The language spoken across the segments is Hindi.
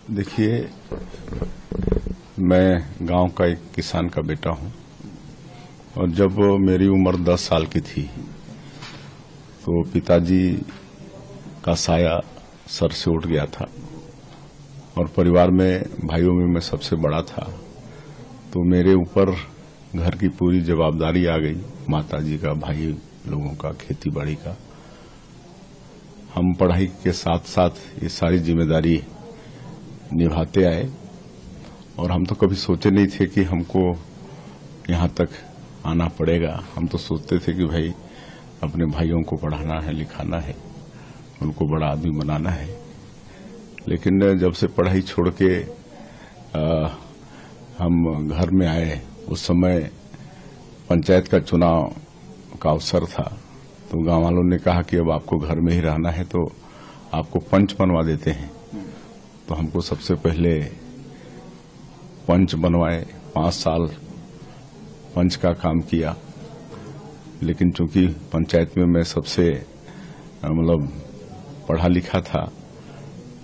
देखिए, मैं गांव का एक किसान का बेटा हूं और जब मेरी उम्र 10 साल की थी तो पिताजी का साया सर से उठ गया था और परिवार में भाइयों में मैं सबसे बड़ा था। तो मेरे ऊपर घर की पूरी जवाबदारी आ गई, माताजी का, भाई लोगों का, खेती बाड़ी का। हम पढ़ाई के साथ साथ ये सारी जिम्मेदारी निभाते आए और हम तो कभी सोचे नहीं थे कि हमको यहाँ तक आना पड़ेगा। हम तो सोचते थे कि भाई अपने भाइयों को पढ़ाना है, लिखाना है, उनको बड़ा आदमी बनाना है। लेकिन जब से पढ़ाई छोड़ के हम घर में आए, उस समय पंचायत का चुनाव का अवसर था। तो गांव वालों ने कहा कि अब आपको घर में ही रहना है तो आपको पंच बनवा देते हैं। तो हमको सबसे पहले पंच बनवाए, 5 साल पंच का काम किया। लेकिन चूंकि पंचायत में मैं सबसे मतलब पढ़ा लिखा था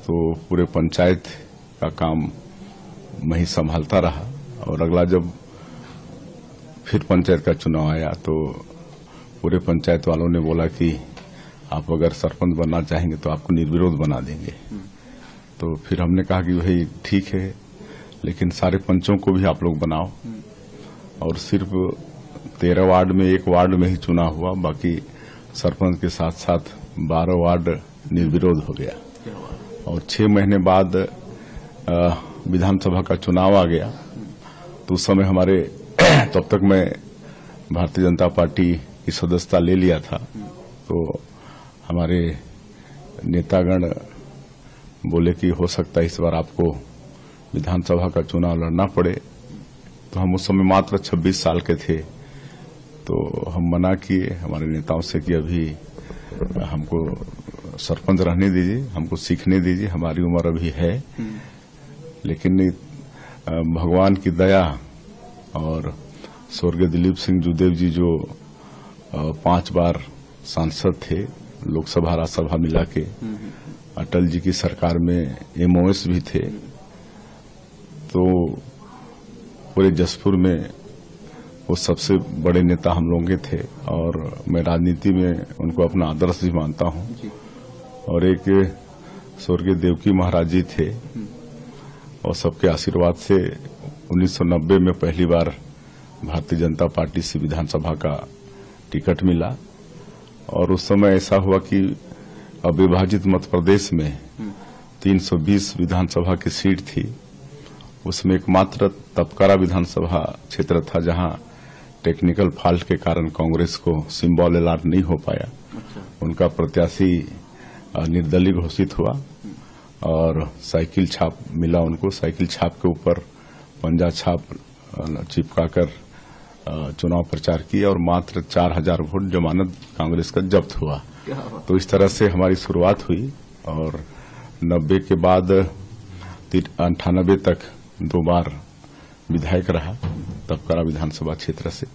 तो पूरे पंचायत का काम मैं ही संभालता रहा। और अगला जब फिर पंचायत का चुनाव आया तो पूरे पंचायत वालों ने बोला कि आप अगर सरपंच बनना चाहेंगे तो आपको निर्विरोध बना देंगे। तो फिर हमने कहा कि भाई ठीक है, लेकिन सारे पंचों को भी आप लोग बनाओ। और सिर्फ 13 वार्ड में एक वार्ड में ही चुनाव हुआ, बाकी सरपंच के साथ साथ 12 वार्ड निर्विरोध हो गया। और 6 महीने बाद विधानसभा का चुनाव आ गया। तो उस समय हमारे तब तक मैं भारतीय जनता पार्टी की सदस्यता ले लिया था। तो हमारे नेतागण बोले कि हो सकता है इस बार आपको विधानसभा का चुनाव लड़ना पड़े। तो हम उस समय मात्र 26 साल के थे। तो हम मना किए हमारे नेताओं से कि अभी हमको सरपंच रहने दीजिए, हमको सीखने दीजिए, हमारी उम्र अभी है। लेकिन भगवान की दया और स्वर्गीय दिलीप सिंह जूदेव जी जो 5 बार सांसद थे, लोकसभा राज्यसभा मिला के, अटल जी की सरकार में एमओएस भी थे। तो पूरे जसपुर में वो सबसे बड़े नेता हम लोगों के थे और मैं राजनीति में उनको अपना आदर्श भी मानता हूं। और एक स्वर्गीय देवकी महाराज जी थे और सबके आशीर्वाद से 1990 में पहली बार भारतीय जनता पार्टी से विधानसभा का टिकट मिला। और उस समय ऐसा हुआ कि अविभाजित मध्य प्रदेश में 320 विधानसभा की सीट थी। उसमें एकमात्र तपकारा विधानसभा क्षेत्र था जहां टेक्निकल फॉल्ट के कारण कांग्रेस को सिंबल अलॉट नहीं हो पाया। उनका प्रत्याशी निर्दलीय घोषित हुआ और साइकिल छाप मिला उनको। साइकिल छाप के ऊपर पंजा छाप चिपकाकर चुनाव प्रचार किया और मात्र 4000 वोट जमानत कांग्रेस का जब्त हुआ। तो इस तरह से हमारी शुरुआत हुई और 90 के बाद 98 तक 2 बार विधायक रहा तपकारा विधानसभा क्षेत्र से।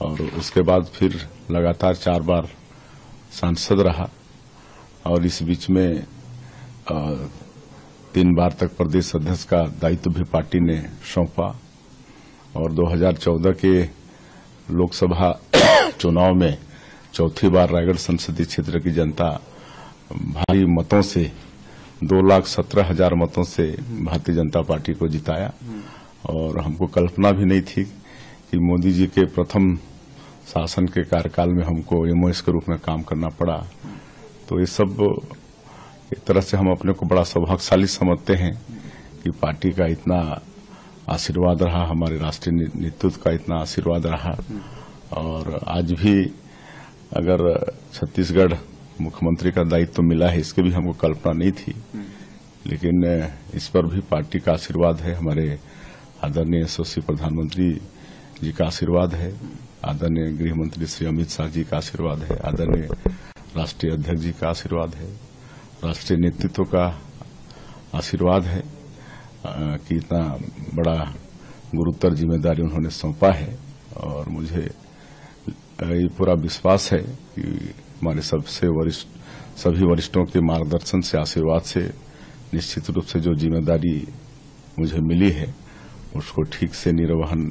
और उसके बाद फिर लगातार 4 बार सांसद रहा और इस बीच में 3 बार तक प्रदेश अध्यक्ष का दायित्व भी पार्टी ने सौंपा। और 2014 के लोकसभा चुनाव में चौथी बार रायगढ़ संसदीय क्षेत्र की जनता भारी मतों से 2,17,000 मतों से भारतीय जनता पार्टी को जिताया। और हमको कल्पना भी नहीं थी कि मोदी जी के प्रथम शासन के कार्यकाल में हमको एमओएस के रूप में काम करना पड़ा। तो ये सब एक तरह से हम अपने को बड़ा सौभाग्यशाली समझते हैं कि पार्टी का इतना आशीर्वाद रहा, हमारे राष्ट्रीय नेतृत्व का इतना आशीर्वाद रहा। और आज भी अगर छत्तीसगढ़ मुख्यमंत्री का दायित्व मिला है, इसके भी हमको कल्पना नहीं थी। लेकिन इस पर भी पार्टी का आशीर्वाद है, हमारे आदरणीय यशस्वी प्रधानमंत्री जी का आशीर्वाद है, आदरणीय गृह मंत्री श्री अमित शाह जी का आशीर्वाद है, आदरणीय राष्ट्रीय अध्यक्ष जी का आशीर्वाद है, राष्ट्रीय नेतृत्व का आशीर्वाद है कि इतना बड़ा गुरुतर जिम्मेदारी उन्होंने सौंपा है। और मुझे ये पूरा विश्वास है कि हमारे सभी वरिष्ठों के मार्गदर्शन से, आशीर्वाद से निश्चित रूप से जो जिम्मेदारी मुझे मिली है उसको ठीक से निर्वहन